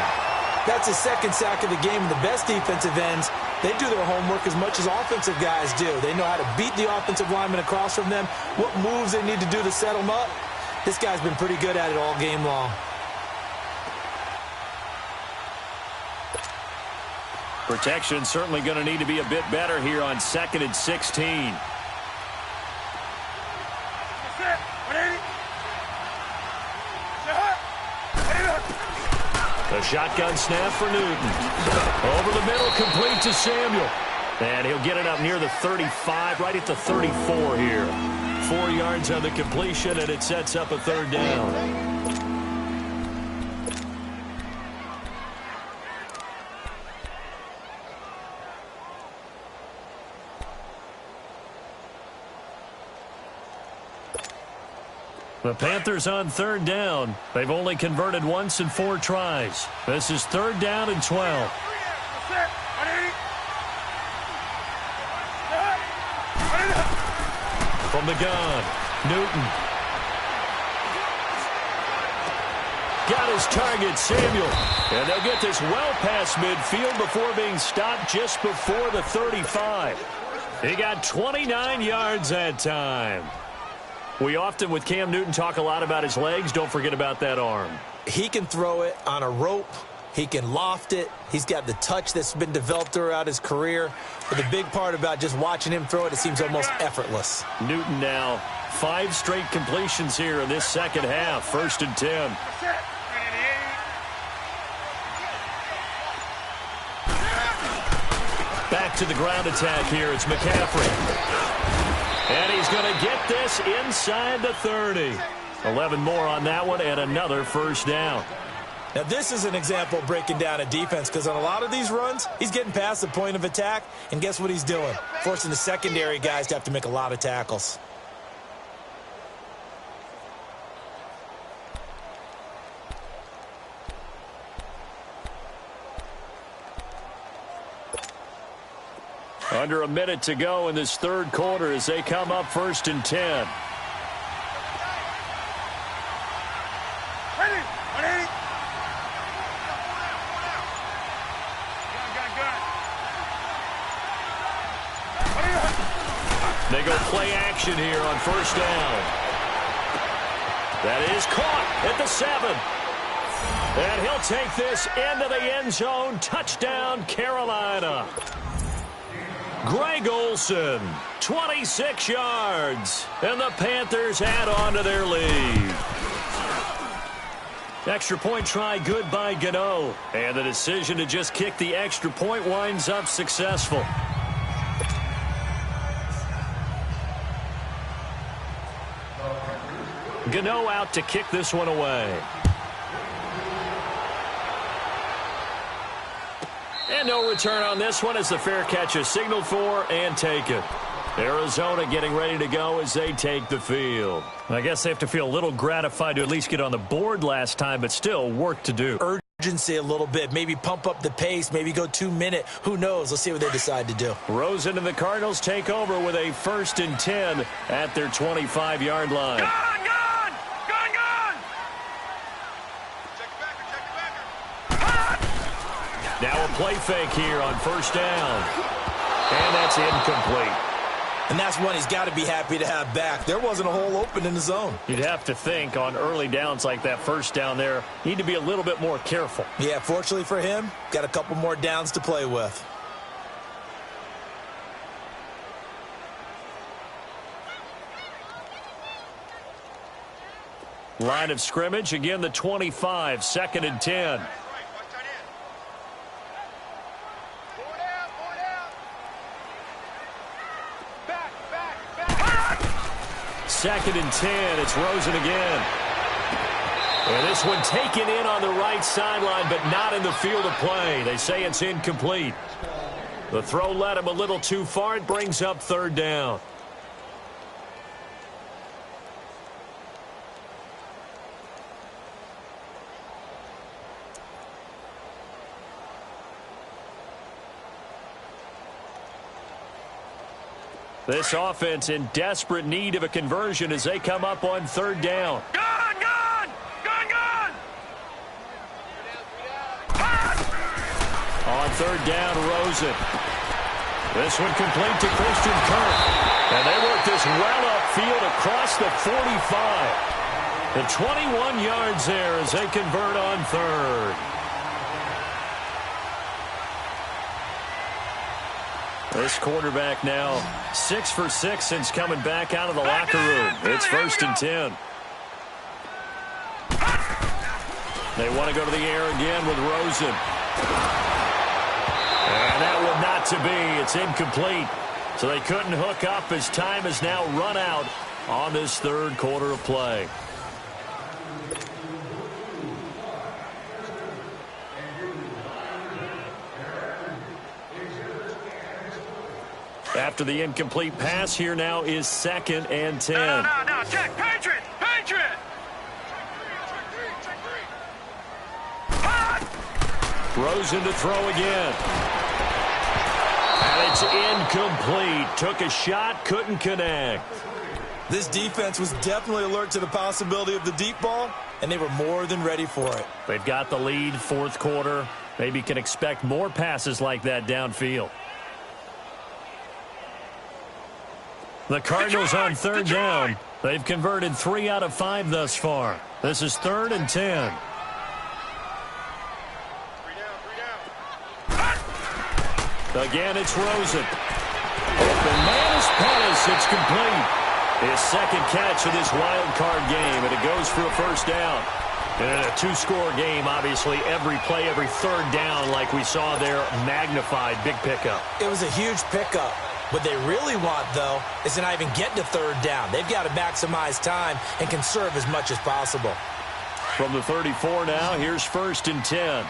That's his second sack of the game. The best defensive ends, they do their homework as much as offensive guys do. They know how to beat the offensive lineman across from them, what moves they need to do to set them up. This guy's been pretty good at it all game long. Protection certainly going to need to be a bit better here on 2nd and 16. A shotgun snap for Newton. Over the middle, complete to Samuel. And he'll get it up near the 35, right at the 34 here. 4 yards on the completion, and it sets up a third down. The Panthers on third down. They've only converted once in 4 tries. This is third down and 12. From the gun, Newton. Got his target, Samuel. And they'll get this well past midfield before being stopped just before the 35. He got 29 yards that time. We often, with Cam Newton, talk a lot about his legs. Don't forget about that arm. He can throw it on a rope. He can loft it. He's got the touch that's been developed throughout his career. But the big part about just watching him throw it, it seems almost effortless. Newton now 5 straight completions here in this second half. 1st and 10. Back to the ground attack here. It's McCaffrey. And he's going to get this inside the 30. 11 more on that one and another first down. Now, this is an example of breaking down a defense because on a lot of these runs, he's getting past the point of attack, and guess what he's doing? Forcing the secondary guys to have to make a lot of tackles. Under a minute to go in this third quarter as they come up 1st and 10. They go play action here on 1st down. That is caught at the 7. And he'll take this into the end zone. Touchdown, Carolina. Greg Olsen, 26 yards, and the Panthers add on to their lead. Extra point try good by Gano, and the decision to just kick the extra point winds up successful. Gano out to kick this one away. And no return on this one as the fair catch is signaled for and taken. Arizona getting ready to go as they take the field. I guess they have to feel a little gratified to at least get on the board last time, but still work to do. Urgency a little bit. Maybe pump up the pace. Maybe go 2-minute. Who knows? Let's see what they decide to do. Rosen and the Cardinals take over with a 1st and 10 at their 25-yard line. Now a play fake here on 1st down. And that's incomplete. And that's one he's got to be happy to have back. There wasn't a hole open in the zone. You'd have to think on early downs like that 1st down there, need to be a little bit more careful. Yeah, fortunately for him, got a couple more downs to play with. Line of scrimmage, again the 25, 2nd and 10. 2nd and 10. It's Rosen again. And this one taken in on the right sideline, but not in the field of play. They say it's incomplete. The throw led him a little too far. It brings up 3rd down. This offense in desperate need of a conversion as they come up on 3rd down. Gun! Gun! Gun! Gun! On third down, Rosen. This one complete to Christian Kirk. And they work this well upfield across the 45. The 21 yards there as they convert on third. This quarterback now 6 for 6 since coming back out of the locker room. It's 1st and 10. They want to go to the air again with Rosen. And that one not to be. It's incomplete. So they couldn't hook up as time has now run out on this third quarter of play. After the incomplete pass, here now is 2nd and 10. No, check, Patriot! Rosen to throw again. And it's incomplete. Took a shot, couldn't connect. This defense was definitely alert to the possibility of the deep ball, and they were more than ready for it. They've got the lead, fourth quarter. Maybe can expect more passes like that downfield. The Cardinals on third down. They've converted 3 out of 5 thus far. This is 3rd and 10. Again, it's Rosen. The man is Pettis. It's complete. His second catch of this wild card game, and it goes for a first down. And in a two-score game, obviously, every play, every third down, like we saw there, magnified, big pickup. It was a huge pickup. What they really want, though, is to not even get to third down. They've got to maximize time and conserve as much as possible. From the 34 now, here's 1st and 10.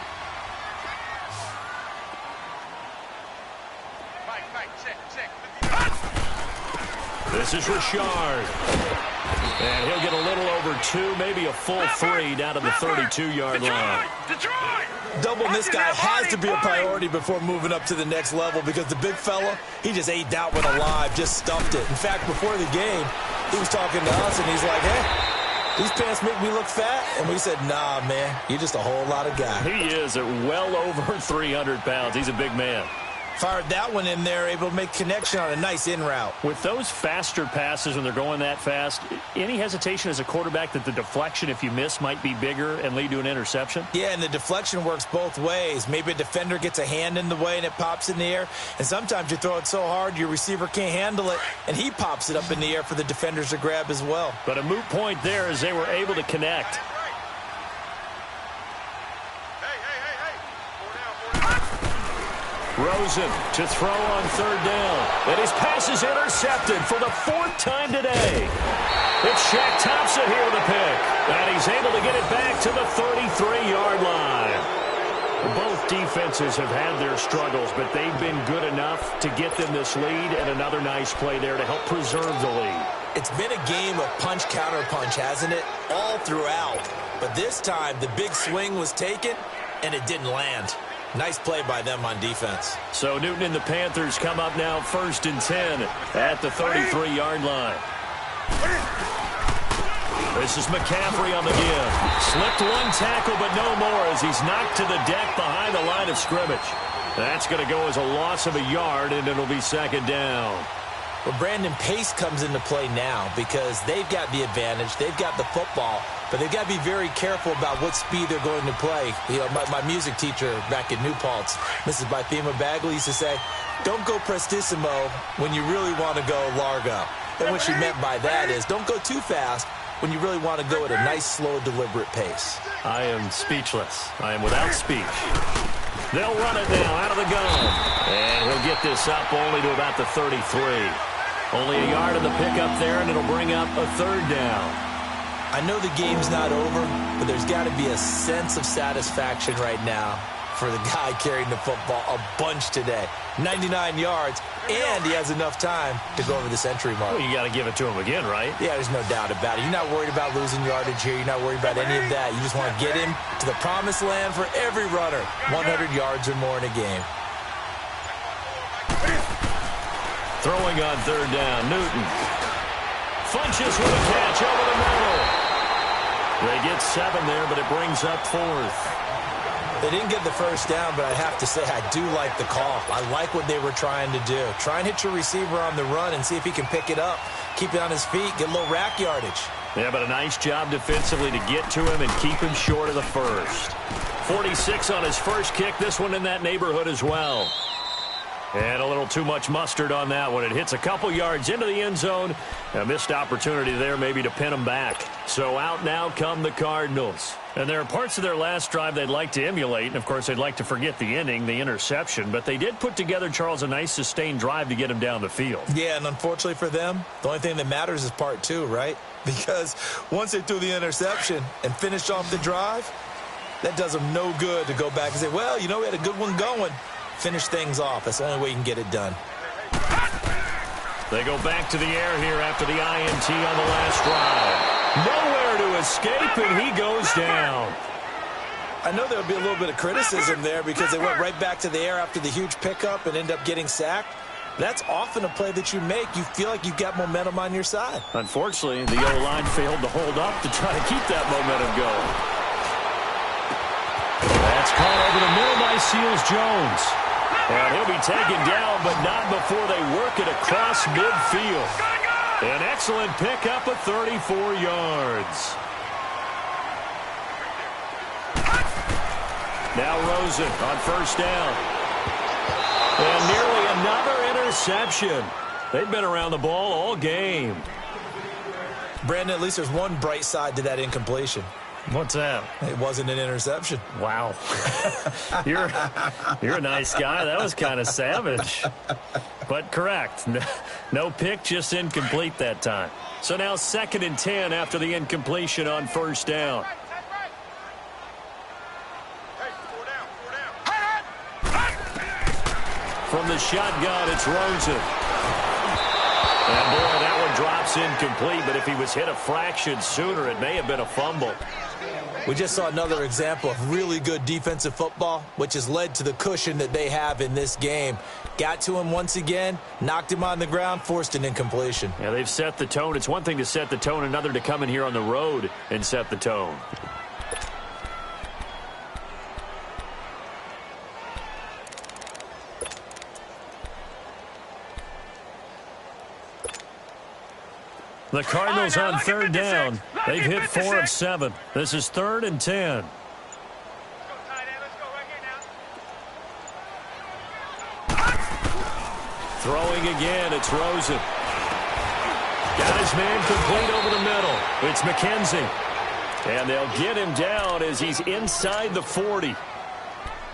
This is Richard. And he'll get a little over 2, maybe a full 3 down to the 32-yard line. Doubling this guy has to be a priority before moving up to the next level because the big fella, he just ate that one alive, just stuffed it. In fact, before the game, he was talking to us, and he's like, hey, these pants make me look fat? And we said, nah, man, you're just a whole lot of guy. He is at well over 300 pounds. He's a big man. Fired that one in there, able to make connection on a nice in route. With those faster passes when they're going that fast, any hesitation as a quarterback that the deflection, if you miss, might be bigger and lead to an interception? Yeah, and the deflection works both ways. Maybe a defender gets a hand in the way and it pops in the air. And sometimes you throw it so hard your receiver can't handle it, and he pops it up in the air for the defenders to grab as well. But a moot point there as they were able to connect. Rosen to throw on third down. And his pass is intercepted for the 4th time today. It's Shaq Thompson here with a pick. And he's able to get it back to the 33-yard line. Both defenses have had their struggles, but they've been good enough to get them this lead, and another nice play there to help preserve the lead. It's been a game of punch-counter-punch, hasn't it? All throughout. But this time, the big swing was taken, and it didn't land. Nice play by them on defense. So Newton and the Panthers come up now 1st and 10 at the 33-yard line. This is McCaffrey on the give. Slipped one tackle, but no more as he's knocked to the deck behind the line of scrimmage. That's going to go as a loss of a yard, and it'll be 2nd down. Well, Brandon, pace comes into play now because they've got the advantage. They've got the football, but they've got to be very careful about what speed they're going to play. You know, my music teacher back at New Paltz, Mrs. Bythema Bagley, used to say, don't go prestissimo when you really want to go largo. And what she meant by that is don't go too fast when you really want to go at a nice, slow, deliberate pace. I am speechless. I am without speech. They'll run it now out of the gun. And he'll get this up only to about the 33. Only a yard of the pickup there, and it'll bring up a 3rd down. I know the game's not over, but there's got to be a sense of satisfaction right now for the guy carrying the football a bunch today. 99 yards, and he has enough time to go over the century mark. Well, you got to give it to him again, right? Yeah, there's no doubt about it. You're not worried about losing yardage here. You're not worried about any of that. You just want to get him to the promised land for every runner. 100 yards or more in a game. Throwing on 3rd down, Newton. Funches with a catch over the middle. They get 7 there, but it brings up 4th. They didn't get the first down, but I have to say I do like the call. I like what they were trying to do. Try and hit your receiver on the run and see if he can pick it up, keep it on his feet, get a little rack yardage. Yeah, but a nice job defensively to get to him and keep him short of the first. 46 on his first kick. This one in that neighborhood as well. And a little too much mustard on that one. It hits a couple yards into the end zone. A missed opportunity there maybe to pin them back. So out now come the Cardinals. And there are parts of their last drive they'd like to emulate. And, of course, they'd like to forget the inning, the interception. But they did put together, Charles, a nice sustained drive to get him down the field. Yeah, and unfortunately for them, the only thing that matters is part two, right? Because once they threw the interception and finished off the drive, that does them no good to go back and say, well, you know, we had a good one going. Finish things off. That's the only way you can get it done. They go back to the air here after the INT on the last drive. Nowhere to escape, and he goes down. I know there would be a little bit of criticism there because they went right back to the air after the huge pickup and end up getting sacked. That's often a play that you make. You feel like you've got momentum on your side. Unfortunately, the O-line failed to hold up to try to keep that momentum going. That's caught over the middle by Seals-Jones. And he'll be taken down, but not before they work it across midfield. An excellent pickup of 34 yards. Now Rosen on first down. And nearly another interception. They've been around the ball all game. Brandon, at least there's one bright side to that incompletion. What's that? It wasn't an interception. Wow. You're a nice guy. That was kind of savage. But correct. No pick, just incomplete that time. So now 2nd and 10 after the incompletion on first down. From the shotgun, it's Rosen. And boy, that one drops incomplete, but if he was hit a fraction sooner, it may have been a fumble. We just saw another example of really good defensive football, which has led to the cushion that they have in this game. Got to him once again, knocked him on the ground, forced an incompletion. Yeah, they've set the tone. It's one thing to set the tone, another to come in here on the road and set the tone. The Cardinals on 3rd down. They've hit 4 of 7. This is 3rd and 10. Throwing again, it's Rosen. Got his man complete over the middle. It's McKenzie. And they'll get him down as he's inside the 40. I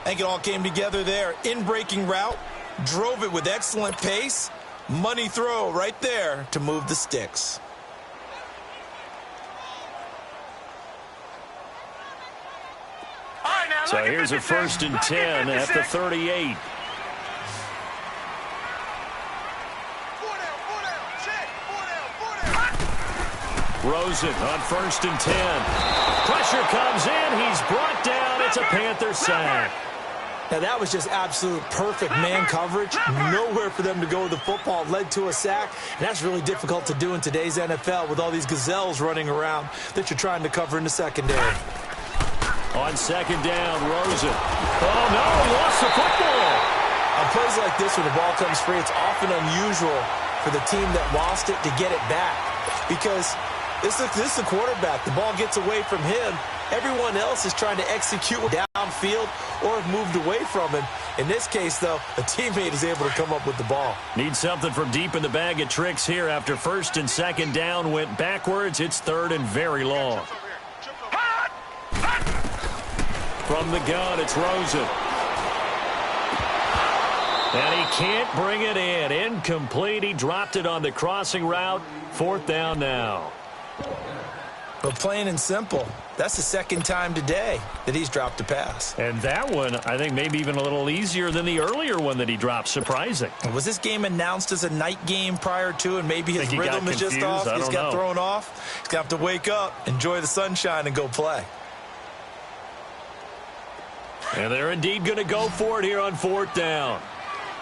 think it all came together there. In-breaking route, drove it with excellent pace. Money throw right there to move the sticks. So here's a 1st and 10 at the 38. Rosen on 1st and 10. Pressure comes in. He's brought down. It's a Panther sack. Now, that was just absolute perfect man coverage. Nowhere for them to go with the football. Led to a sack. And that's really difficult to do in today's NFL with all these gazelles running around that you're trying to cover in the secondary. On 2nd down, Rosen. Oh, no, he lost the football. On plays like this, when the ball comes free, it's often unusual for the team that lost it to get it back. Because this is the quarterback. The ball gets away from him. Everyone else is trying to execute downfield or have moved away from him. In this case, though, a teammate is able to come up with the ball. Need something from deep in the bag of tricks here after 1st and 2nd down went backwards. It's 3rd and very long. From the gun, it's Rosen. And he can't bring it in. Incomplete. He dropped it on the crossing route. 4th down now. But plain and simple, that's the 2nd time today that he's dropped a pass. And that one, I think, maybe even a little easier than the earlier one that he dropped. Surprising. Was this game announced as a night game prior to, and maybe his rhythm is just off? He's got thrown off. He's going to have to wake up, enjoy the sunshine, and go play. And they're indeed going to go for it here on 4th down.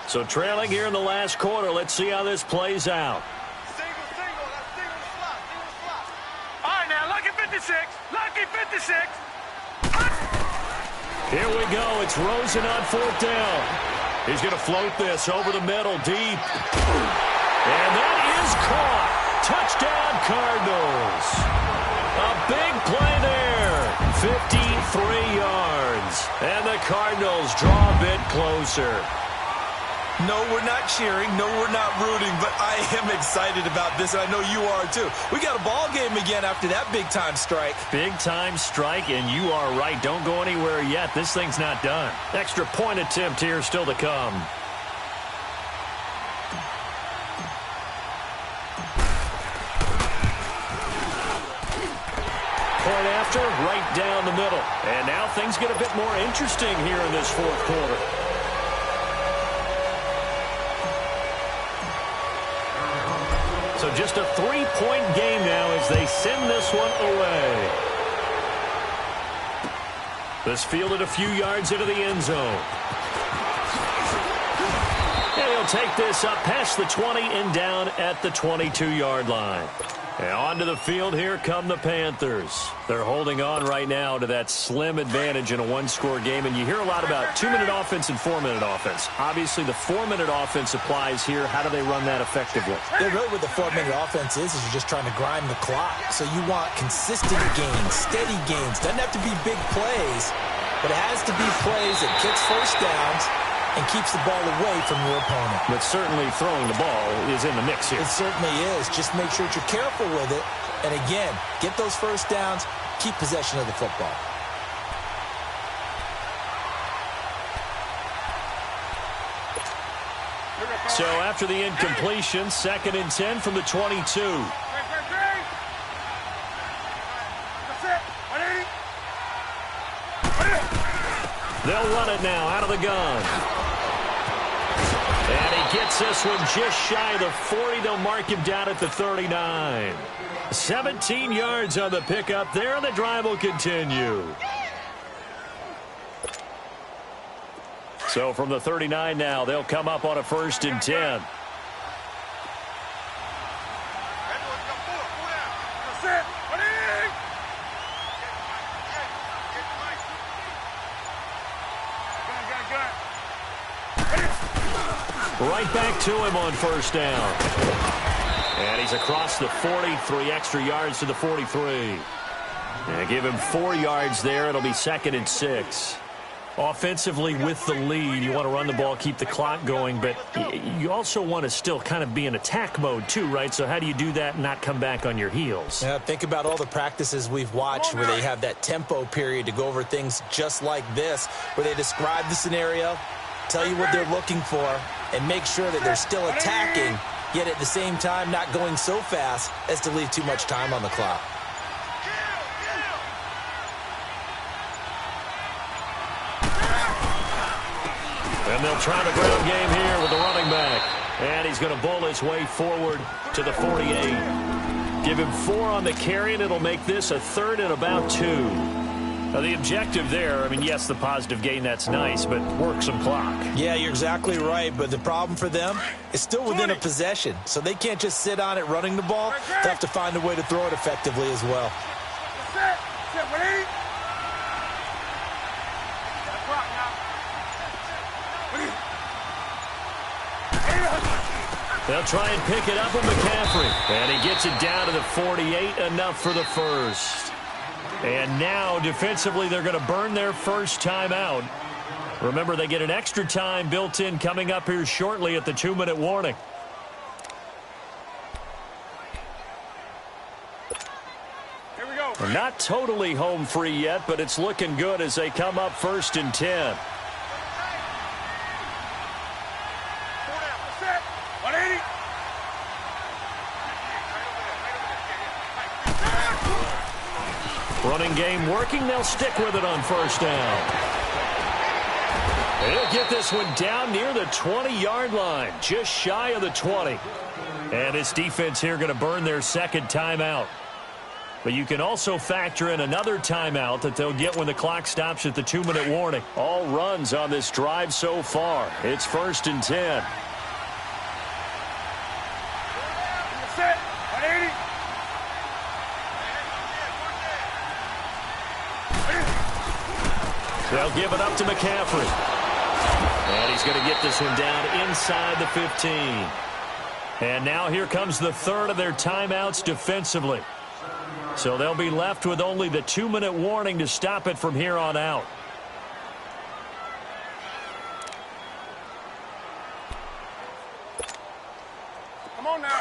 So trailing here in the last quarter. Let's see how this plays out. Single, that's single slot. All right, now, lucky 56. Lucky 56. Here we go. It's Rosen on fourth down. He's going to float this over the middle deep. And that is caught. Touchdown, Cardinals. A big play there. 53 yards. And the Cardinals draw a bit closer. No, we're not cheering. No, we're not rooting. But I am excited about this, and I know you are too. We got a ball game again after that big-time strike. Big-time strike, and you are right. Don't go anywhere yet. This thing's not done. Extra point attempt here still to come. Point after, right down the middle. And now things get a bit more interesting here in this fourth quarter. So just a 3-point game now as they send this one away. This fielded a few yards into the end zone. And he'll take this up past the 20 and down at the 22-yard line. And onto the field, here come the Panthers. They're holding on right now to that slim advantage in a one-score game. And you hear a lot about 2-minute offense and 4-minute offense. Obviously, the 4-minute offense applies here. How do they run that effectively? Yeah, really what the 4-minute offense is you're just trying to grind the clock. So you want consistent gains, steady gains. Doesn't have to be big plays, but it has to be plays that gets first downs and keeps the ball away from your opponent. But certainly throwing the ball is in the mix here. It certainly is. Just make sure that you're careful with it. And again, get those first downs, keep possession of the football. So after the incompletion, 2nd and 10 from the 22. They'll run it now out of the gun. And he gets this one just shy of the 40. They'll mark him down at the 39. 17 yards on the pickup there. The drive will continue. So from the 39 now, they'll come up on a 1st and 10. Right back to him on 1st down. And he's across the 40, 3 extra yards to the 43. And give him 4 yards there. It'll be 2nd and 6. Offensively with the lead, you want to run the ball, keep the clock going, but you also want to still kind of be in attack mode too, right? So how do you do that and not come back on your heels? Yeah, think about all the practices we've watched where they have that tempo period to go over things just like this, where they describe the scenario, tell you what they're looking for, and make sure that they're still attacking, yet at the same time not going so fast as to leave too much time on the clock. And they'll try the ground game here with the running back. And he's going to bowl his way forward to the 48. Give him 4 on the carry, and it'll make this a 3rd and about 2. Now, the objective there, I mean, yes, the positive gain, that's nice, but work some clock. Yeah, you're exactly right, but the problem for them is still within a possession, so they can't just sit on it running the ball. They have to find a way to throw it effectively as well. They'll try and pick it up with McCaffrey. And he gets it down to the 48, enough for the first. And now, defensively, they're going to burn their first timeout. Remember, they get an extra time built in coming up here shortly at the 2-minute warning. Here we go. They're not totally home free yet, but it's looking good as they come up 1st and 10. Running game working. They'll stick with it on 1st down. He'll get this one down near the 20-yard line, just shy of the 20. And this defense here going to burn their 2nd timeout. But you can also factor in another timeout that they'll get when the clock stops at the 2-minute warning. All runs on this drive so far. It's 1st and 10. Set. 180. They'll give it up to McCaffrey. And he's going to get this one down inside the 15. And now here comes the third of their timeouts defensively. So they'll be left with only the 2-minute warning to stop it from here on out. Come on now.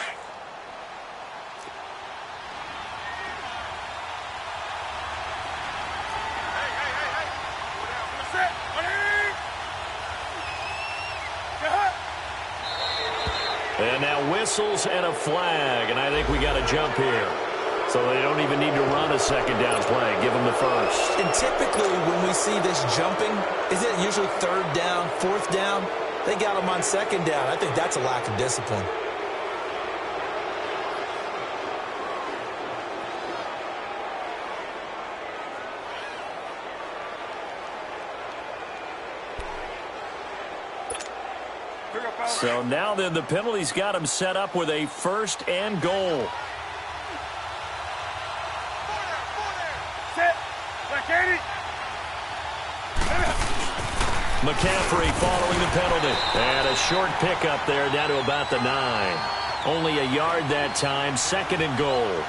And now whistles and a flag, and I think we got a jump here. So they don't even need to run a second down play. Give them the first. And typically when we see this jumping, isn't it usually third down, fourth down? They got them on second down. I think that's a lack of discipline. So now then the penalty's got him set up with a first and goal. McCaffrey following the penalty. And a short pickup there down to about the 9. Only a yard that time, second and goal.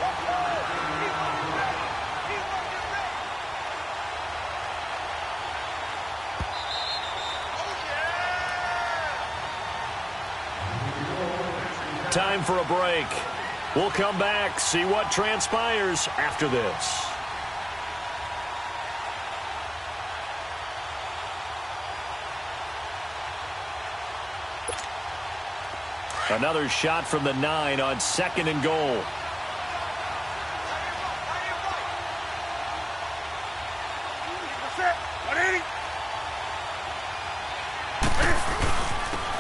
Time for a break. We'll come back, see what transpires after this. Another shot from the 9 on second and goal.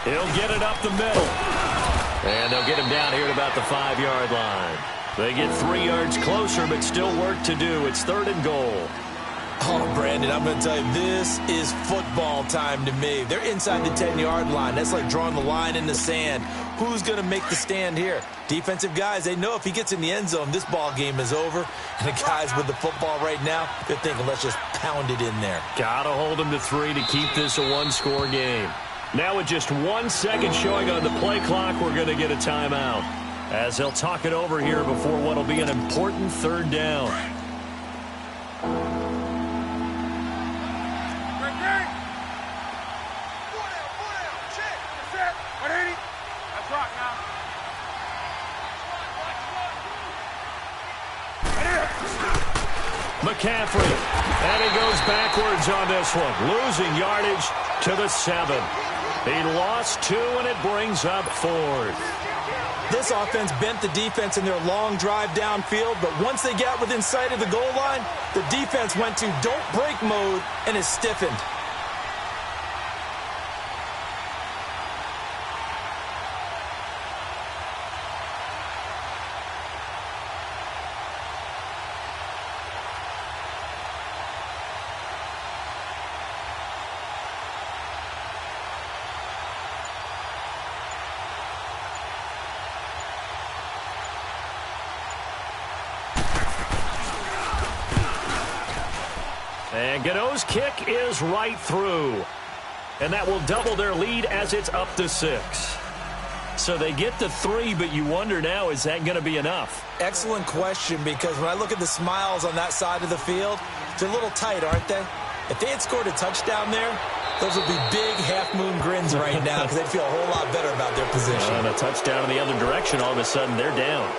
He'll get it up the middle. And they'll get him down here at about the 5-yard line. They get 3 yards closer, but still work to do. It's third and goal. Oh, Brandon, I'm going to tell you, this is football time to me. They're inside the 10-yard line. That's like drawing the line in the sand. Who's going to make the stand here? Defensive guys, they know if he gets in the end zone, this ball game is over. And the guys with the football right now, they're thinking, let's just pound it in there. Got to hold him to 3 to keep this a one-score game. Now with just 1 second showing on the play clock, we're going to get a timeout, as they'll talk it over here before what will be an important third down. McCaffrey, and he goes backwards on this one, losing yardage to the 7. He lost 2, and it brings up 4th. This offense bent the defense in their long drive downfield, but once they got within sight of the goal line, the defense went to don't break mode and is stiffened. And Gano's kick is right through. And that will double their lead as it's up to 6. So they get the 3, but you wonder now, is that going to be enough? Excellent question, because when I look at the smiles on that side of the field, they're a little tight, aren't they? If they had scored a touchdown there, those would be big half-moon grins right now because they'd feel a whole lot better about their position. And a touchdown in the other direction, all of a sudden they're down.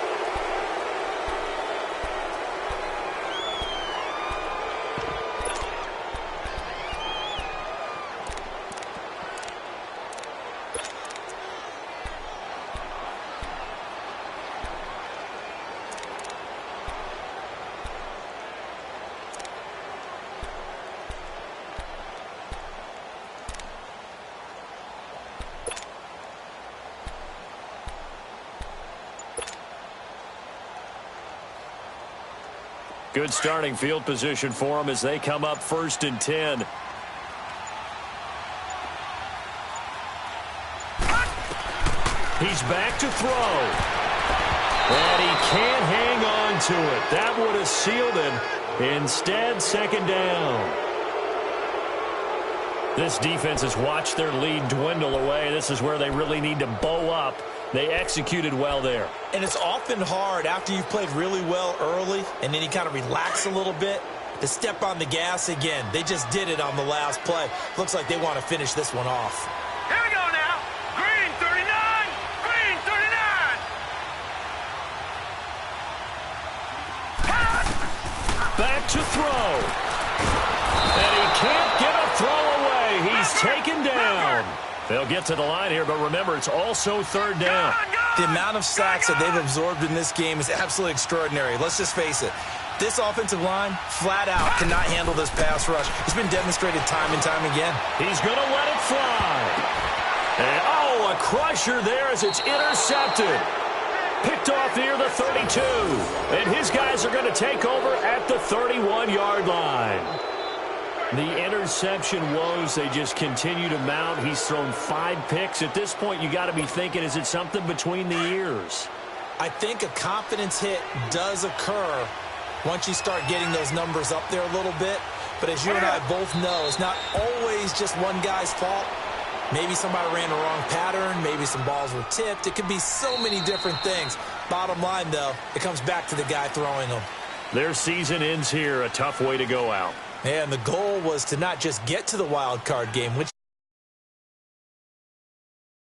Good starting field position for them as they come up 1st and 10. He's back to throw. And he can't hang on to it. That would have sealed it. Instead, second down. This defense has watched their lead dwindle away. This is where they really need to bow up. They executed well there. And it's often hard after you've played really well early and then you kind of relax a little bit to step on the gas again. They just did it on the last play. Looks like they want to finish this one off. Here we go now. Green 39. Green 39. Back to throw. And he can't get a throw away. He's taken down. They'll get to the line here, but remember, it's also third down. The amount of sacks that they've absorbed in this game is absolutely extraordinary. Let's just face it. This offensive line, flat out, cannot handle this pass rush. It's been demonstrated time and time again. He's going to let it fly. And, a crusher there as it's intercepted. Picked off near the 32. And his guys are going to take over at the 31-yard line. The interception woes, they just continue to mount. He's thrown 5 picks. At this point, you got to be thinking, is it something between the ears? I think a confidence hit does occur once you start getting those numbers up there a little bit. But as you and I both know, it's not always just one guy's fault. Maybe somebody ran the wrong pattern. Maybe some balls were tipped. It could be so many different things. Bottom line, though, it comes back to the guy throwing them. Their season ends here. A tough way to go out. And the goal was to not just get to the wild card game, which